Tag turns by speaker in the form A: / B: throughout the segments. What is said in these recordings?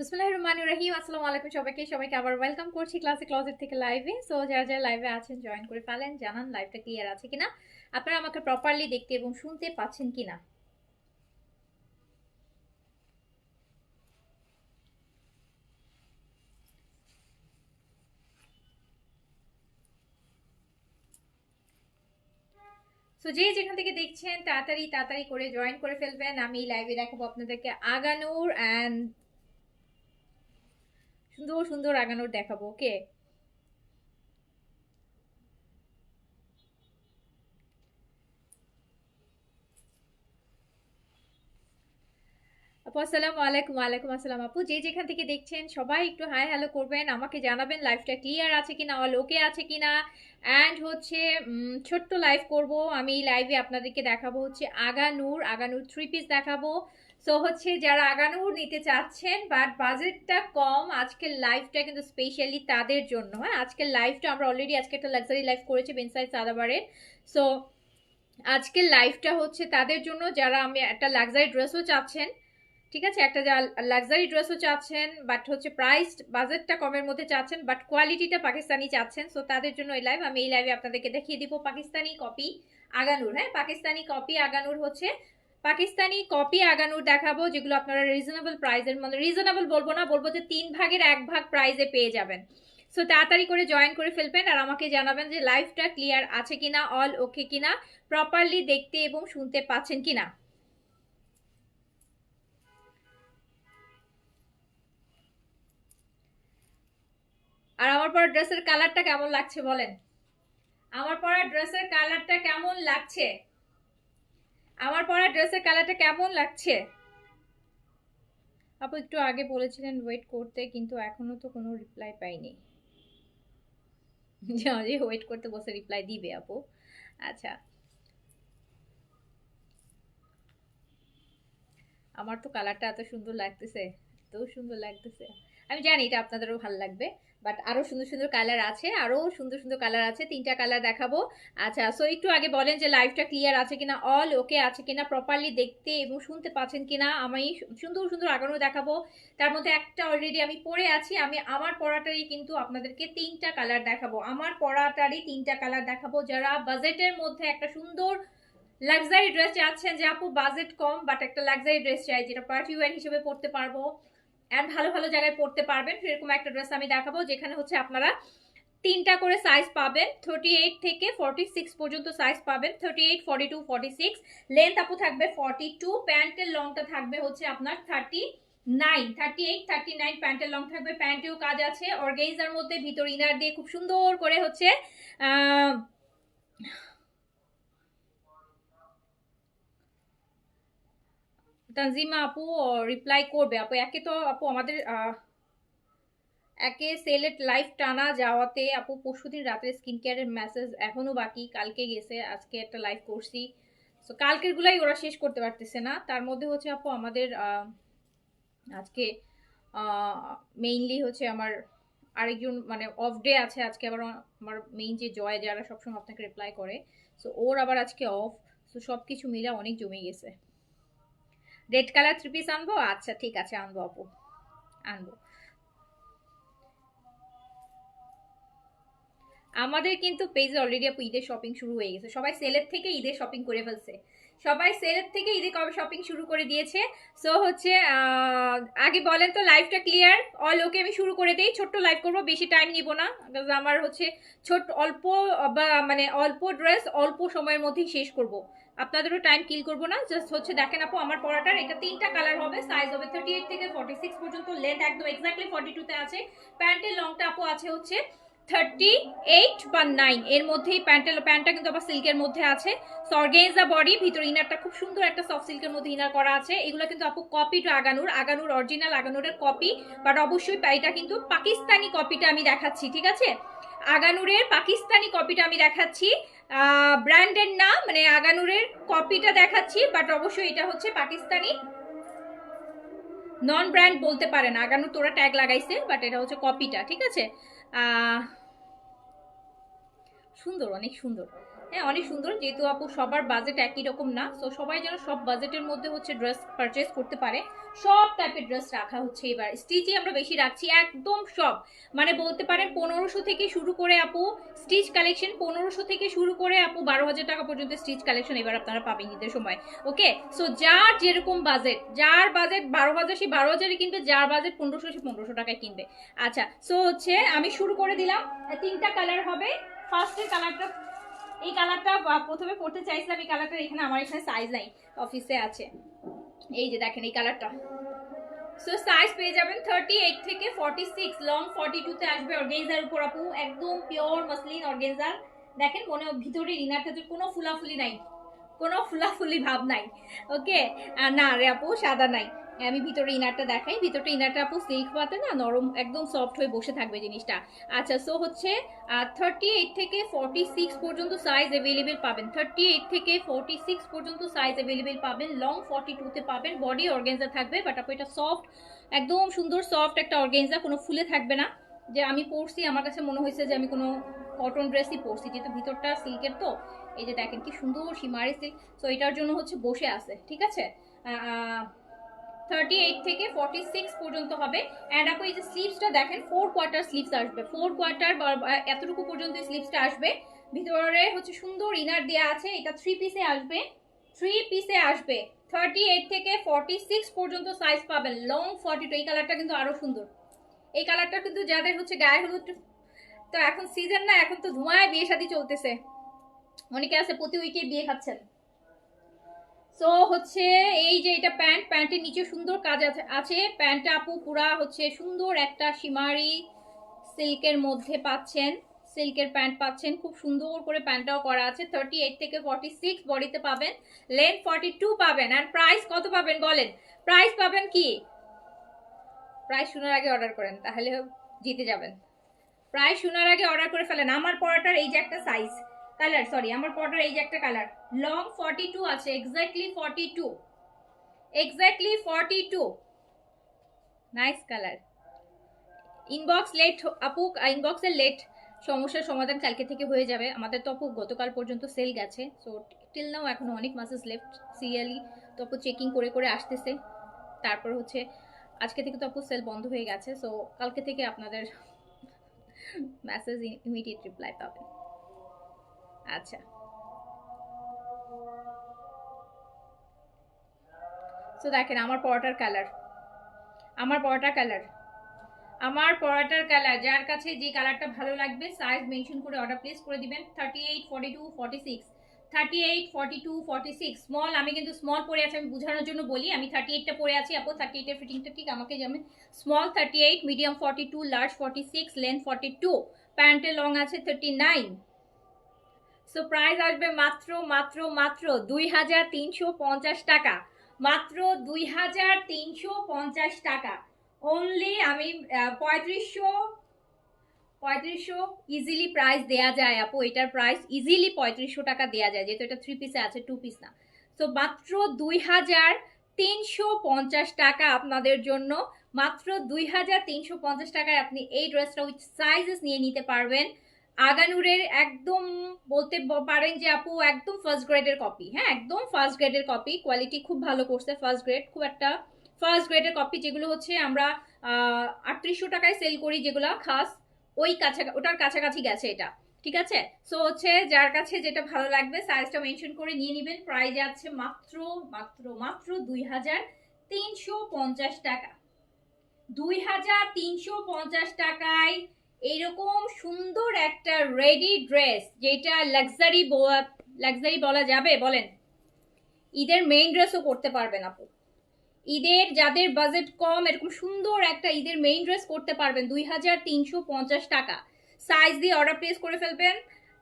A: বিসমিল্লাহির রহমানির রহিম। আসসালামু আলাইকুম সবাইকে আবার ওয়েলকাম করছি ক্লাসে ক্লজেট থেকে লাইভে। সো যারা লাইভে আছেন জয়েন করে ফেলেন, জানান লাইভটা ক্লিয়ার আছে কিনা, আপনারা আমাকে প্রপারলি দেখতে এবং শুনতে পাচ্ছেন কিনা। সো যে যেখান থেকে দেখছেন তাড়াতাড়ি করে জয়েন করে ফেলবেন। আমি লাইভে দেখাবো আপনাদেরকে আগানুর অ্যান্ড সুন্দর সুন্দর আগানুর দেখাবো। ওকে, আপু আসসালামু আলাইকুম। ওয়ালাইকুম আসসালাম। আপু যে যেখান থেকে দেখছেন সবাই একটু হাই হ্যালো করবেন, আমাকে জানাবেন লাইভটা ক্লিয়ার আছে কিনা, অল ওকে আছে কিনা। অ্যান্ড হচ্ছে ছোট্ট লাইভ করব আমি। লাইভে আপনাদেরকে দেখাবো হচ্ছে আগানুর 3 পিস দেখাবো। সো হচ্ছে যারা আগানুর নিতে চাচ্ছেন বাট বাজেটটা কম, আজকের লাইভটা কিন্তু স্পেশালি তাদের জন্য। হ্যাঁ, আজকের লাইভটা আমরা অলরেডি আজকে একটা লাক্সারি লাইভ করেছি বেনসাইড সাদাবারের। সো আজকের লাইভটা হচ্ছে তাদের জন্য যারা আমি একটা লাক্সারি ড্রেসও চাচ্ছেন, ঠিক আছে, একটা লাক্সারি ড্রেসও চাচ্ছেন বাট হচ্ছে প্রাইস বাজেটটা কমের মধ্যে চাচ্ছেন বাট কোয়ালিটিটা পাকিস্তানি চাচ্ছেন। সো তাদের জন্য এই লাইভ। আমি এই লাইভে আপনাদেরকে দেখিয়ে দিব পাকিস্তানি কপি আগানুর। হ্যাঁ, পাকিস্তানি কপি আগানুর হচ্ছে পাকিস্তানি কপি আগানুর দেখাবো, যেগুলো আপনারা রিজনেবল প্রাইসের, মানে রিজনেবল বলবো না, বলবো যে 1/3 প্রাইসে পেয়ে যাবেন। সো তাড়াতাড়ি করে জয়েন করে ফেলবেন আর আমাকে জানাবেন যে লাইভটা ক্লিয়ার আছে কিনা, অল ওকে কিনা, প্রপারলি দেখতে এবং শুনতে পাচ্ছেন কিনা। আর আমার পরা ড্রেসের কালারটা কেমন লাগছে বলেন? আমার পরা ড্রেসের কালারটা কেমন লাগছে? আমার পরা ড্রেসের কালারটা কেমন লাগছে? আপু একটু আগে বলেছিলেন ওয়েট করতে, কিন্তু এখনো তো কোনো রিপ্লাই পাইনি। যে ওয়েট করতে বসে রিপ্লাই দিবে আপু। আচ্ছা, আমার তো কালারটা এত সুন্দর লাগতেছে, এত সুন্দর লাগতেছে। আমি জানি এটা আপনাদেরও ভালো লাগবে, বাট আরো সুন্দর সুন্দর কালার আছে, আরো সুন্দর সুন্দর কালার আছে। 3টা কালার দেখাবো। আচ্ছা, সো একটু আগে বলেন যে লাইভটা ক্লিয়ার আছে কিনা, অল ওকে আছে কিনা, প্রপারলি দেখতে এবং শুনতে পাচ্ছেন কিনা। আমি সুন্দর সুন্দর আগানো দেখাবো। তার মধ্যে একটা অলরেডি আমি পরে আছি। আমি আমার পরাটারই কিন্তু আপনাদেরকে 3টা কালার দেখাবো। আমার পরাটারই 3টা কালার দেখাবো। যারা বাজেটের মধ্যে একটা সুন্দর লাক্সারি ড্রেস চাচ্ছেন, যে আপু বাজেট কম বাট একটা লাক্সারি ড্রেস চাই যেটা পার্টি ওয়্যার হিসেবে পরতে পারবো এন্ড ভালো ভালো জায়গায় পরতে পারবেন, সেরকম একটা ড্রেস আমি দেখাবো যেখানে হচ্ছে আপনারা 3টা করে সাইজ পাবেন। 38 থেকে 46 পর্যন্ত সাইজ পাবেন। 38, 42, 46 লেন্থ আপু থাকবে 42। প্যান্টের লংটা থাকবে হচ্ছে আপনার 39, 38, 39 প্যান্টের লং থাকবে। প্যান্টেও কাজ আছে অর্গানজার মধ্যে, ভিতর ইনার দিয়ে খুব সুন্দর করে হচ্ছে তানজিমা আপু রিপ্লাই করবে। আপু একে তো আপু আমাদের একে সেলেট লাইভ টানা যাওয়াতে আপু পরশুদিন রাতের স্কিন কেয়ারের মেসেজ এখনো বাকি, কালকে গেছে, আজকে একটা লাইভ করছি। তো কালকের গুলাই ওরা শেষ করতে পারতেছে না। তার মধ্যে হচ্ছে আপু আমাদের আজকে মেইনলি হচ্ছে আমার আরেকজন মানে অফ ডে আছে আজকে। আবার আমার মেইন যে জয়, যারা সবসময় আপনাকে রিপ্লাই করে, সো ওর আবার আজকে অফ। সো সব কিছু মিলে অনেক জমে গেছে। রেড কালার 3 পিস আনবো? আচ্ছা ঠিক আছে, আনবো আপু, আনবো। আমাদের কিন্তু পেজে অলরেডি আপু ঈদের শপিং শুরু হয়ে গেছে। সবাই সেলের থেকে ঈদের শপিং করে ফেলছে, সবাই সেলের থেকে ঈদে কবে শপিং শুরু করে দিয়েছে। সো হচ্ছে আগে বলেন তো লাইভটা ক্লিয়ার, অল ওকে আমি শুরু করে দেই। ছোট্ট লাইভ করবো, বেশি টাইম নিব না। আমার হচ্ছে ছোট অল্প বা মানে অল্প ড্রেস অল্প সময়ের মধ্যেই শেষ করব, আপনাদেরও টাইম কিল করবো না। জাস্ট হচ্ছে দেখেন আপু আমার পরাটার এটা 3টা কালার হবে, সাইজ হবে 38 থেকে 46 পর্যন্ত, লেন্থ একদম এক্স্যাক্টলি 42 তে আছে। প্যান্টের লংটা আপু আছে হচ্ছে 38 বা 9 এর মধ্যেই। প্যান্টটা কিন্তু আবার সিল্কের মধ্যে আছে। অর্গানজা বডি, ভিতর ইনারটা খুব সুন্দর একটা সফট সিল্কের মধ্যে ইনার করা আছে। এগুলো কিন্তু আপু কপি টু আগানুর অরিজিনাল আগানুরের কপি, বাট অবশ্যই এটা কিন্তু পাকিস্তানি কপিটা আমি দেখাচ্ছি, ঠিক আছে? আগানুরের পাকিস্তানি কপিটা আমি দেখাচ্ছি, ব্র্যান্ডের না, মানে আগানুরের কপিটা দেখাচ্ছি, বাট অবশ্যই এটা হচ্ছে পাকিস্তানি, নন ব্র্যান্ড বলতে পারেন। আগানুর তোরা ট্যাগ লাগাইছে, বাট এটা হচ্ছে কপিটা, ঠিক আছে? সুন্দর, অনেক সুন্দর। হ্যাঁ অনেক সুন্দর, যেহেতু আপু সবার বাজেট একই রকম না, সো সবাই যেন সব বাজেটের মধ্যে হচ্ছে ড্রেস পারচেস করতে পারে, সব টাইপের ড্রেস রাখা হচ্ছে এবার। স্টিচই আমরা বেশি রাখছি, একদম সব, মানে বলতে পারেন 1500 থেকে শুরু করে আপু স্টিচ কালেকশন, 1500 থেকে শুরু করে আপু 12,000 টাকা পর্যন্ত স্টিচ কালেকশন এবার আপনারা পাবেন ঈদের সময়। ওকে, সো যার যেরকম বাজেট, যার বাজেট 12,000 সে 12,000-এ কিনবে, যার বাজেট 1500 সে 1500 টাকায় কিনবে। আচ্ছা, সো হচ্ছে আমি শুরু করে দিলাম। 3টা কালার হবে। ফার্স্টের কালারটা, এই কালারটা প্রথমে পড়তে চাইছিলাম, এই কালারটা এখানে আমার এখানে সাইজ নাই, অফিসে আছে। এই যে দেখেন এই কালারটা, সো সাইজ পেয়ে যাবেন 38 থেকে 46, লং 42 তে আসবে। অর্গানজার উপর আপু, একদম পিওর মাসলিন অর্গানজার। দেখেন মনে ভিতরে ইনারটাতে কোনো ফুলাফুলি নাই, কোনো ফুলাফুলি ভাব নাই। ওকে, না রে আপু সাদা নাই। আমি ভিতরে ইনারটা দেখাই, ভিতরে ইনারটা আপু সিল্ক পাতে না, নরম একদম সফট হয়ে বসে থাকবে জিনিসটা। আচ্ছা, সো হচ্ছে 38 থেকে 46 পর্যন্ত সাইজ অ্যাভেলেবেল পাবেন, 38 থেকে 46 পর্যন্ত সাইজ অ্যাভেলেবেল পাবেন। লং 42 তে পাবেন। বডি অর্গানজা থাকবে, বাট আপু এটা সফট, একদম সুন্দর সফট একটা অর্গানজা, কোনো ফুলে থাকবে না। যে আমি পরছি আমার কাছে মনে হয়েছে যে আমি কোনো কটন ড্রেসই পরছি, যেহেতু ভিতরটা সিল্কের তো। এই যে দেখেন কি সুন্দর সীমারি সিল্ক, সো এটার জন্য হচ্ছে বসে আছে, ঠিক আছে। 38 থেকে 46 পর্যন্ত হবে। অ্যান্ড আপু এই যে স্লিভসটা দেখেন, 4 কোয়ার্টার স্লিভস আসবে, 4 কোয়ার্টার এতটুকু পর্যন্ত স্লিভসটা আসবে। ভিতরে হচ্ছে সুন্দর ইনার দেওয়া আছে, এটা 3 পিসে আসবে, 3 পিসে আসবে। 38 থেকে 46 পর্যন্ত সাইজ পাবেন। লং 42, এই কালারটা কিন্তু আরো সুন্দর। এই কালারটা কিন্তু যাদের হচ্ছে গায়ে হলুদ, তো এখন সিজন না, এখন তো ধোঁয়ায় বিয়ে শাদী চলতেছে, অনেকে আছে প্রতি উইকে বিয়ে খাচ্ছেন। সো হচ্ছে এই যে এটা প্যান্ট, প্যান্টের নিচে সুন্দর কাজ আছে। প্যান্টটা আপু পুরা হচ্ছে সুন্দর একটা শিমারি সিল্কের মধ্যে পাচ্ছেন, সিল্কের প্যান্ট পাচ্ছেন, খুব সুন্দর করে প্যান্টটাও করা আছে। 38 থেকে 46 বডিতে পাবেন, লেন্থ 42 পাবেন। আর প্রাইস কত পাবেন বলেন, প্রাইস পাবেন কি? প্রাইস শোনার আগে অর্ডার করেন, তাহলে জিতে যাবেন। প্রাইস শোনার আগে অর্ডার করে ফেলেন। আমার পরাটার এই যে একটা সাইজ কালার, সরি আমার পরাটার এই যে একটা কালার, লং 42 আছে, exactly 42, exactly 42, nice colour. Inbox লেট আপু, ইনবক্সের লেট সমস্যার সমাধান কালকে থেকে হয়ে যাবে। আমাদের তো আপু গতকাল পর্যন্ত সেল গেছে, সো টিল নাও এখনো অনেক মেসেজ লেফট সিরিয়ালি, তো আপু চেকিং করে করে আসতেছে। তারপর হচ্ছে আজকে থেকে তো আপু সেল বন্ধ হয়ে গেছে, সো কালকে থেকে আপনাদের মেসেজ ইমিডিয়েট রিপ্লাই পাবেন। আচ্ছা, সো দেখেন আমার পরোটার কালার, আমার পরোটার কালার, আমার পরোটার কালার, যার কাছে যে কালারটা ভালো লাগবে সাইজ মেনশন করে অর্ডার প্লেস করে দিবেন। 38, 42, 46, 38, 42, 46 স্মল। আমি কিন্তু স্মল পরে আছি, আমি বোঝানোর জন্য বলি, আমি 38টা পরে আছি আপু। 38 এর ফিটিংটা ঠিক আমাকে যেমন, স্মল 38, মিডিয়াম 42, লার্জ 46, লেন্থ 42, প্যান্টের লং আছে 39। সো প্রাইস আসবে মাত্র মাত্র মাত্র 2,350 টাকা, মাত্র 2,350 টাকা অনলি। আমি 3500 ইজিলি প্রাইস দেয়া যায় আপু, এটার প্রাইস ইজিলি 3500 টাকা দেয়া যায়, যেহেতু এটা 3 পিসে আছে, 2 পিস না। সো মাত্র 2,350 টাকা আপনাদের জন্য, মাত্র 2,350 টাকায় আপনি এই ড্রেসটা উইথ সাইজেস নিয়ে নিতে পারবেন। আগানুরের একদম বলতে পারেন যে আপু একদম ফার্স্ট গ্রেডের কপি, হ্যাঁ একদম ফার্স্ট গ্রেডের কপি, কোয়ালিটি খুব ভালো করছে, ফার্স্ট গ্রেড, খুব একটা ফার্স্ট গ্রেডের কপি, যেগুলো হচ্ছে আমরা 3800 টাকায় সেল করি, যেগুলো খাস ওই ওটার কাছাকাছি গেছে এটা, ঠিক আছে। সো হচ্ছে যার কাছে যেটা ভালো লাগবে সাইজটা মেনশন করে নিয়ে নেবেন। প্রাইস আছে মাত্র মাত্র মাত্র 2,350 টাকা, 2,350 টাকায় এইরকম সুন্দর একটা রেডি ড্রেস, যেটা লাক্সারি লাক্সারি বলা যাবে বলেন, ঈদের মেইন ড্রেসও করতে পারবেন আপু। ঈদের যাদের বাজেট কম, এরকম সুন্দর একটা ঈদের মেইন ড্রেস করতে পারবেন 2,350 টাকা। সাইজ দিয়ে অর্ডার প্লেস করে ফেলবেন।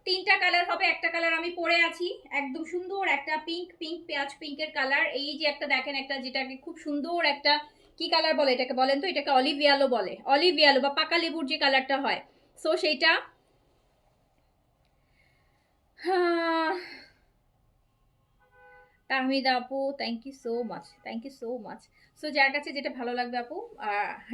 A: 3টা কালার হবে, একটা কালার আমি পরে আছি, একদম সুন্দর একটা পিঙ্ক, পিঙ্ক পেঁয়াজ পিঙ্কের কালার। এই যে একটা দেখেন, একটা যেটাকে খুব সুন্দর একটা কি কালার বলে এটাকে বলেন তো, এটাকে অলিভ ইয়েলো বলে, অলিভ ইয়েলো বা পাকা লেবুর যে কালারটা হয়, সো সেইটা। তাহমিদা আপু thank you so much, thank you so much. So যার কাছে যেটা ভালো লাগবে আপু,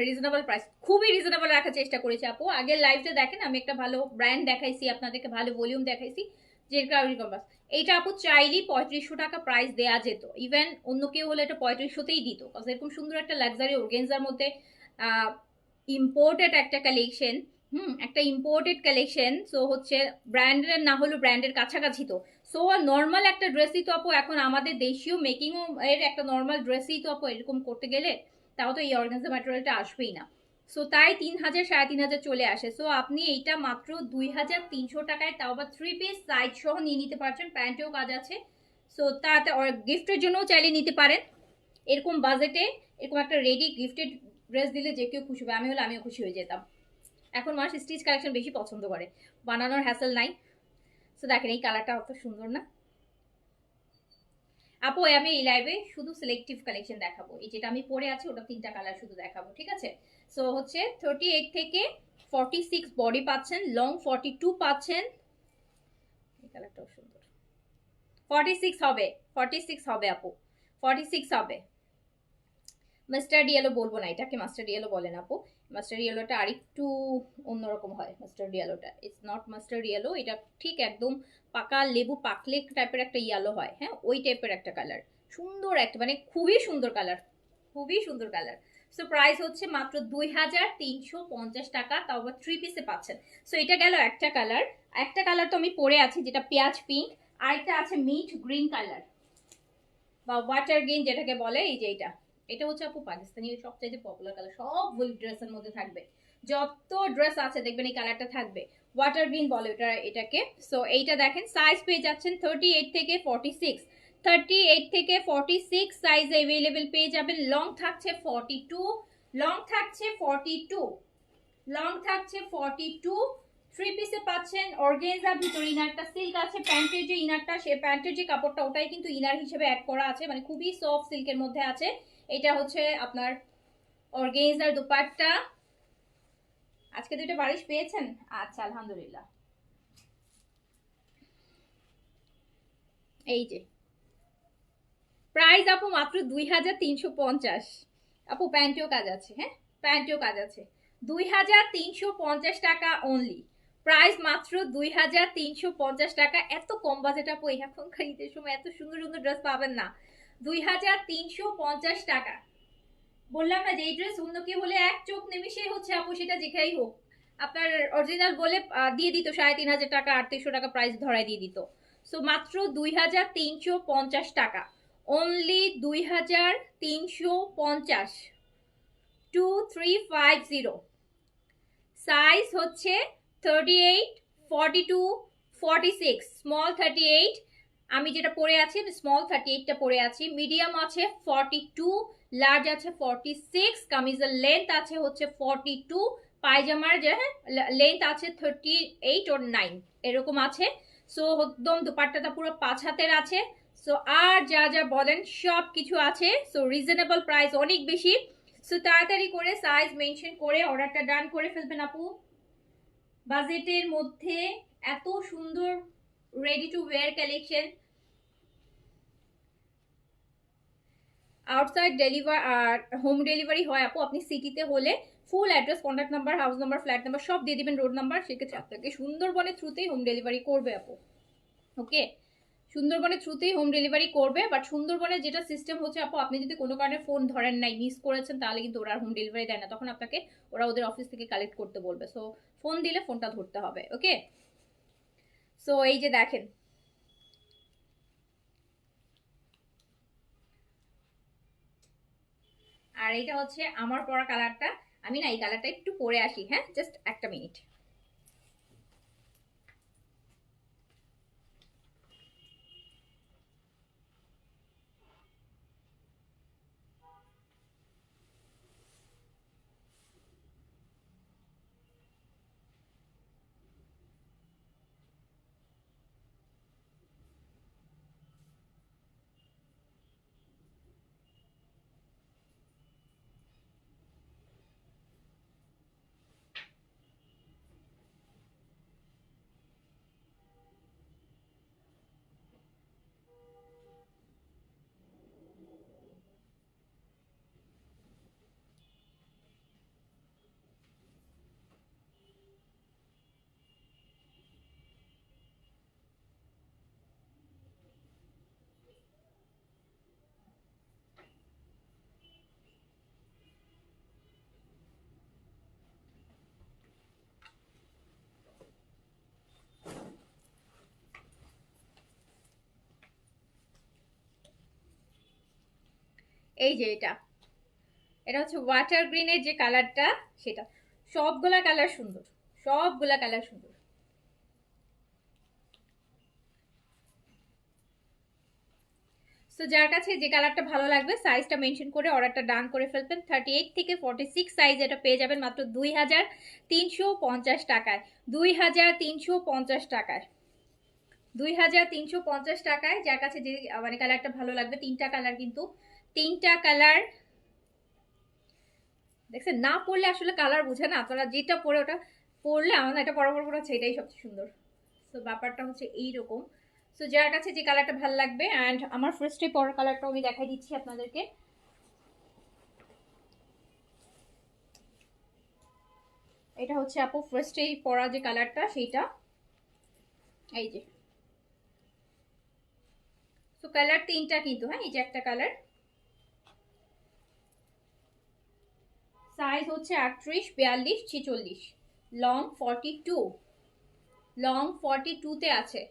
A: রিজনেবল প্রাইস, খুবই রিজনেবল রাখার চেষ্টা করেছি আপু। আগের লাইভটা দেখেন, আমি একটা ভালো ব্র্যান্ড দেখাইছি আপনাদেরকে, ভালো ভলিউম দেখাইছি, জেড কাউরি কম্পাস। এইটা আপু চাইলেই 3500 টাকা প্রাইস দেয়া যেত, ইভেন অন্য কেউ হলে এটা 3500তেই দিত, কারণ এরকম সুন্দর একটা লাক্সারি অর্গেনজার মধ্যে ইম্পোর্টেড একটা কালেকশন। একটা ইম্পোর্টেড কালেকশন, সো হচ্ছে ব্র্যান্ডের না হলেও ব্র্যান্ডের কাছাকাছি। তো সো নর্মাল একটা ড্রেসই তো আপু এখন আমাদের দেশীয় মেকিং এর একটা নর্মাল ড্রেসই তো আপু এরকম করতে গেলে তাও তো এই অর্গানজা ম্যাটেরিয়ালটা আসবেই না। সো তাই 3000 3500 চলে আসে। সো আপনি এইটা মাত্র 2300 টাকায়, তাও আবার 3 পিস সাইজ সহ নিয়ে নিতে পারছেন, প্যান্টেও কাজ আছে। সো তাতে গিফটের জন্যও চাইলে নিতে পারেন। এরকম বাজেটে এরকম একটা রেডি গিফটেড ড্রেস দিলে যে কেউ খুশি হবে, আমি হলে আমিও খুশি হয়ে যেতাম। এখন মানুষ স্টিচ কালেকশন বেশি পছন্দ করে, বানানোর হ্যাসেল নাই। সো দেখেন এই কালারটা অত সুন্দর না আপু? আমি এই লাইভে শুধু সিলেক্টিভ কালেকশন দেখাবো, এই যেটা আমি পরে আছি ওটা 3টা কালার শুধু দেখাবো, ঠিক আছে? সো হচ্ছে 38 থেকে 46 বডি পাচ্ছেন, লং 42 পাচ্ছেন। এই কালারটাও সুন্দর। 46 হবে, 46 হবে আপু, 46 হবে। মাস্টার্ড ইয়েলো বলবো না, এটাকে মাস্টার্ড ইয়েলো বলেন আপু। মাস্টার্ড ইয়েলোটা আরেকটু অন্যরকম হয়। মাস্টার্ড ইয়েলোটা ইটস নট মাস্টার্ড ইয়েলো, এটা ঠিক একদম পাকা লেবু পাকলে টাইপের একটা ইয়েলো হয়, হ্যাঁ ওই টাইপের একটা কালার। সুন্দর একটা, মানে খুবই সুন্দর কালার, খুবই সুন্দর কালার। সো প্রাইস হচ্ছে মাত্র 2350 টাকা, তাও আবার 3 পিসে পাচ্ছেন। সো এটা গেল একটা কালার। একটা কালার তো আমি পরে আছি যেটা পেঁয়াজ পিঙ্ক, আরেকটা আছে মিট গ্রিন কালার বা ওয়াটার গ্রিন যেটাকে বলে, এই যে এটা। এটা হচ্ছে আপু পাকিস্তানি সবচেয়ে পপুলার কালার, সব ড্রেসের মধ্যে থাকবে, যত ড্রেস আছে দেখবেন এই কালারটা থাকবে। ওয়াটার গ্রিন বলে এটাকে। সো এইটা দেখেন সাইজ পেয়ে যাচ্ছেন 38 থেকে 46, 38 থেকে 46 সাইজ অ্যাভেলেবেল পেয়ে যাবেন। লং থাকছে 42, লং থাকছে 42, লং থাকছে 42। 3 পিসে পাচ্ছেন অর্গানজা, ভিতরে ইনারটা সিল্ক আছে, প্যান্টের যে ইনারটা সে প্যান্টের যে কাপড়টা ওটাই কিন্তু ইনার হিসেবে অ্যাড করা আছে, মানে খুবই সফট সিল্কের মধ্যে আছে। এটা হচ্ছে আপনার অর্গানজার দুপাট্টা। আজকে দুটো বারিশ পেয়েছেন? আচ্ছা আলহামদুলিল্লাহ। এই যে প্রাইস আপু মাত্র 2350 আপু, প্যান্টেও কাজ আছে, হ্যাঁ প্যান্টেও কাজ আছে। 2350 টাকা অনলি, প্রাইস মাত্র 2350 টাকা। এত কম বাজেট আপু এখনকার ঈদের সময় এত সুন্দর সুন্দর ড্রেস পাবেন না। 2350 টাকা। বললাম না যে এই ড্রেস অন্য কেউ হলে এক চোখ নিমিশে হচ্ছে আপু সেটা যেখানেই হোক আপনার অরিজিনাল বলে দিয়ে দিত 3500 টাকা 3800 টাকা প্রাইস ধরাই দিয়ে দিত। সো মাত্র 2350 টাকা অনলি, 2350, 2350। সাইজ হচ্ছে 38, 42, 46, স্মল 38। আমি যেটা পরে আছি স্মল 38টা পরে আছি, মিডিয়াম আছে 42, লার্জ আছে 46, কামিজের লেন্থ আছে হচ্ছে 42, পায়জামার যে লেন্থ আছে 38 or 9 এরকম আছে। সো একদম দুপাট্টাটা পুরো 5 হাতের আছে। সো আর যা যা বলেন সব কিছু আছে। সো রিজনেবল প্রাইস অনেক বেশি। সো তাড়াতাড়ি করে সাইজ মেনশন করে অর্ডারটা ডান করে ফেলবেন আপু। বাজেটের মধ্যে এত সুন্দর ready to wear collection. Outside deliver আর হোম ডেলিভারি হয় আপু, আপনি সিটিতে হলে full address, contact number, house number, flat number সব দিয়ে দিবেন, রোড নাম্বার, সেক্ষেত্রে আপনাকে সুন্দরবনের থ্রুতেই হোম ডেলিভারি করবে আপু। ওকে, সুন্দরবনের থ্রুতেই হোম ডেলিভারি করবে। বাট সুন্দরবনের যেটা সিস্টেম হচ্ছে আপু, আপনি যদি কোনো কারণে ফোন ধরেন নাই, মিস করেছেন, তাহলে কিন্তু ওরা হোম ডেলিভারি দেয় না, তখন আপনাকে ওরা ওদের অফিস থেকে কালেক্ট করতে বলবে। সো ফোন দিলে ফোনটা ধরতে হবে। ওকে, সো এই যে দেখেন আর এটা হচ্ছে আমার পরা কালারটা। আমি না এই কালারটা একটু পরে আসি, হ্যাঁ জাস্ট একটা মিনিট। এই যে এটা, এটা হচ্ছে ওয়াটার গ্রিনের যে কালারটা সেটা। সবগুলা কালার সুন্দর, সবগুলা কালার সুন্দর। সো যার কাছে যে কালারটা ভালো লাগবে সাইজটা মেনশন করে অর্ডারটা ডান করে ফেলবেন। 38 থেকে 46 সাইজ এটা পেয়ে যাবেন মাত্র 2350 টাকায়। 2350 টাকায়, 2350 টাকায়। যার কাছে যে মানে কালারটা ভালো লাগবে, তিনটা কালার কিন্তু, তিনটা কালার। দেখছেন না পড়লে আসলে কালার বুঝে না, আপনারা যেটা পরে ওটা পরলে আমার এটা পরা পড়া হচ্ছে, এটাই সবচেয়ে সুন্দর। তো ব্যাপারটা হচ্ছে এইরকম। সো যার কাছে যে কালারটা ভালো লাগবে, অ্যান্ড আমার ফার্স্টে পরার কালারটাও আমি দেখাই দিচ্ছি আপনাদেরকে। এটা হচ্ছে আপু ফার্স্টেই পরা যে কালারটা সেইটা, এই যে। তো কালার তিনটা কিন্তু, হ্যাঁ এই যে একটা কালার, সাইজ হচ্ছে 38, 42, 46, লং 42, লং 42-তে আছে,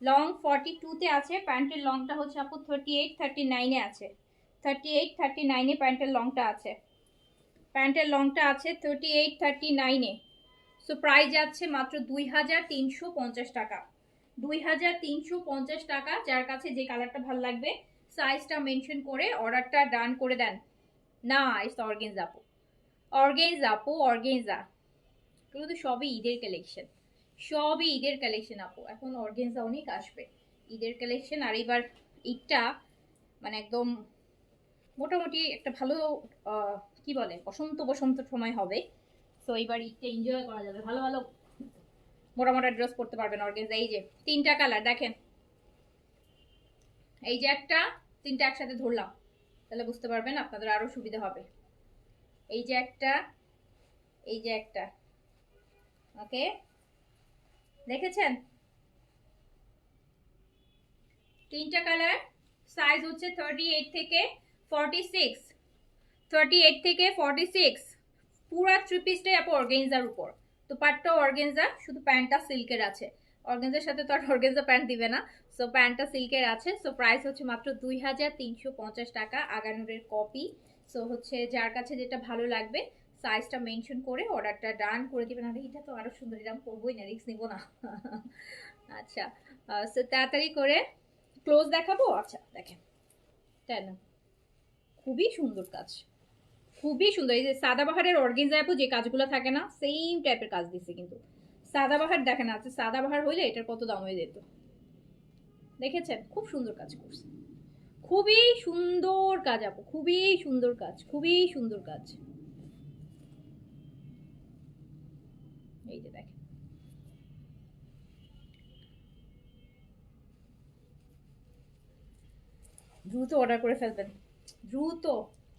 A: লং 42-তে আছে। প্যান্টের লংটা হচ্ছে আপু 38, 39-এ আছে, 38, 39-এ প্যান্টের লংটা আছে, প্যান্টের লংটা আছে 38, 39-এ। সো প্রাইস যাচ্ছে মাত্র 2350 টাকা, 2350 টাকা। যার কাছে যে কালারটা ভালো লাগবে সাইজটা মেনশন করে অর্ডারটা ডান করে দেন। না ইটস অর্গেনজা আপু, অর্গেনজা আপু, অর্গেনজা। এগুলো তো সবই ঈদের কালেকশন, সবই ঈদের কালেকশন আপু। এখন অর্গেনজা অনেক আসবে ঈদের কালেকশন। আর এবার ঈদটা মানে একদম মোটামুটি একটা ভালো কি বলে বসন্ত বসন্ত সময় হবে। তো এইবার ঈদটা এনজয় করা যাবে, ভালো ভালো মোটা মোটা ড্রেস পরতে পারবেন অর্গেনজা। এই যে তিনটা কালার দেখেন, এই যে একটা, তিনটা একসাথে ধরলাম তাহলে বুঝতে পারবেন, আপনাদের আরো সুবিধা হবে। এই যে একটা, এই যে একটা, ওকে দেখেছেন তিনটা কালার। সাইজ হচ্ছে 38 থেকে 46, 38 থেকে 46। পুরা থ্রি পিসটাই আপু অর্গেনজার উপর, তো পাটটাও অর্গেনজা, শুধু প্যান্টটা সিল্কের আছে। অর্গেনজার সাথে তো আর অর্গেনজা প্যান্ট দিবে না। সো প্যান্টটা সিল্কের আছে। সো প্রাইস হচ্ছে মাত্র 2350 টাকা, আগানুরের কপি। সো হচ্ছে যার কাছে যেটা ভালো লাগবে সাইজটা মেনশন করে অর্ডারটা ডান করে দিবেন। আর এটা তো আরো সুন্দর, এরকম করবোই না, রিস্ক নিব না। আচ্ছা সো তাড়াতাড়ি করে ক্লোজ দেখাবো। আচ্ছা দেখেন, তাই না, খুবই সুন্দর কাজ, খুবই সুন্দর। এই যে সাদাবাহারের অর্গেনজা আপু যে কাজগুলো থাকে না, সেম টাইপের কাজ দিচ্ছে কিন্তু। সাদাবাহার দেখেন আছে, সাদাবাহার হইলে এটার কত দাম হয়ে যেত, দেখেছেন খুব সুন্দর কাজ করছে, খুবই সুন্দর কাজ আপু, খুবই সুন্দর কাজ, খুবই সুন্দর কাজ। এই যে দেখেন, দ্রুত অর্ডার করে ফেলবেন, দ্রুত।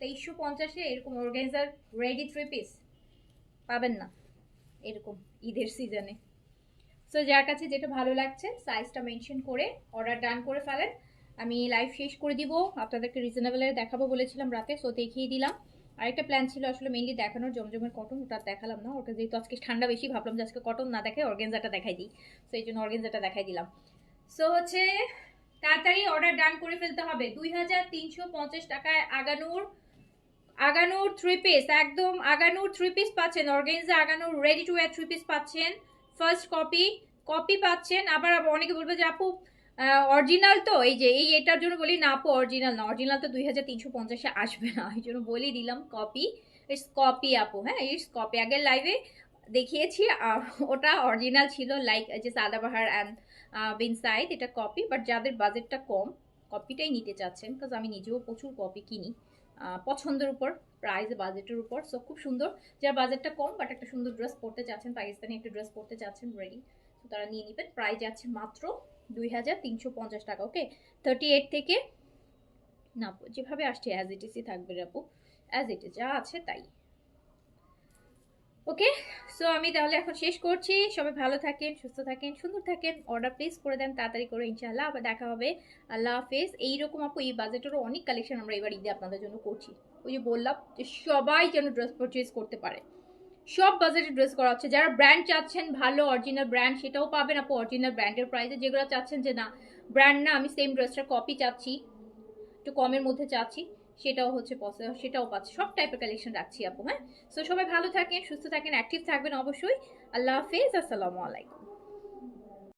A: 2350-এ এরকম অর্গানাইজার রেডি থ্রি পিস পাবেন না এরকম ঈদের সিজনে। সো যার কাছে যেটা ভালো লাগছে সাইজটা মেনশন করে অর্ডার ডান করে ফেলেন। আমি লাইভ শেষ করে দিব, আপনাদেরকে রিজনেবলের দেখাবো বলেছিলাম রাতে, সো দেখিয়ে দিলাম। আরেকটা প্ল্যান ছিল আসলে মেইনলি দেখানোর জমজমের কটন, ওটা দেখালাম না, ওটা যেহেতু আজকে ঠান্ডা বেশি ভাবলাম যে আজকে কটন না দেখে অর্গেনজাটা দেখাই দিই, সো এই জন্য অর্গেনজাটা দেখাই দিলাম। সো হচ্ছে তাড়াতাড়ি অর্ডার ডান করে ফেলতে হবে। 2350 টাকায় আগানুর, আগানুর থ্রি পিস, একদম আগানুর থ্রি পিস পাচ্ছেন, organza Aganoor ready to wear three piece পাচ্ছেন। ফার্স্ট কপি, কপি পাচ্ছেন। আবার অনেকে বলবে যে আপু অরিজিনাল তো, এই যে এই এটার জন্য বলি না আপু অরিজিনাল না, অরিজিনাল তো 2350-এ আসবে না, এই জন্য বলেই দিলাম কপি। ইটস কপি আপু, হ্যাঁ ইটস কপি। আগের লাইভে দেখিয়েছি ওটা অরিজিনাল ছিল, লাইক যে সাদাবাহার অ্যান্ড বিন সাইদ, এটা কপি। বাট যাদের বাজেটটা কম কপিটাই নিতে চাচ্ছেন, বিকজ আমি নিজেও প্রচুর কপি কিনি পছন্দের উপর, প্রাইস বাজেটের উপর। সো খুব সুন্দর, যার বাজেটটা কম বাট একটা সুন্দর ড্রেস পরতে চাচ্ছেন, পাকিস্তানি একটা ড্রেস পরতে চাচ্ছেন রেডি, তো তারা নিয়ে নেবেন। প্রাইস যাচ্ছে মাত্র 2350 টাকা। ওকে 38 থেকে না, যেভাবে আসছে অ্যাজ ইট ইসই থাকবে আপু, অ্যাজ ইট ইজ যা আছে তাই। ওকে সো আমি তাহলে এখন শেষ করছি। সবাই ভালো থাকেন, সুস্থ থাকেন, সুন্দর থাকেন, অর্ডার প্লেস করে দেন তাড়াতাড়ি করে, ইনশাআল্লাহ আবার দেখা হবে। আল্লাহ হাফেজ। এইরকম আপু এই বাজেটেরও অনেক কালেকশন আমরা এবার ঈদে আপনাদের জন্য করছি। ওই যে বললাম যে সবাই যেন ড্রেস পারচেজ করতে পারে, সব বাজেটের ড্রেস করা হচ্ছে। যারা ব্র্যান্ড চাচ্ছেন ভালো অরিজিনাল ব্র্যান্ড, সেটাও পাবেন আপু অরিজিনাল ব্র্যান্ডের প্রাইসে। যেগুলো চাচ্ছেন যে না ব্র্যান্ড না, আমি সেম ড্রেসটার কপি চাচ্ছি, একটু কমের মধ্যে চাচ্ছি, সেটাও হচ্ছে সেটাও পাচ্ছে, সব টাইপের কালেকশন রাখছি আপু। হ্যাঁ, সো সবাই ভালো থাকেন, সুস্থ থাকেন, অ্যাক্টিভ থাকবেন অবশ্যই। আল্লাহ হাফেজ, আসসালামু আলাইকুম।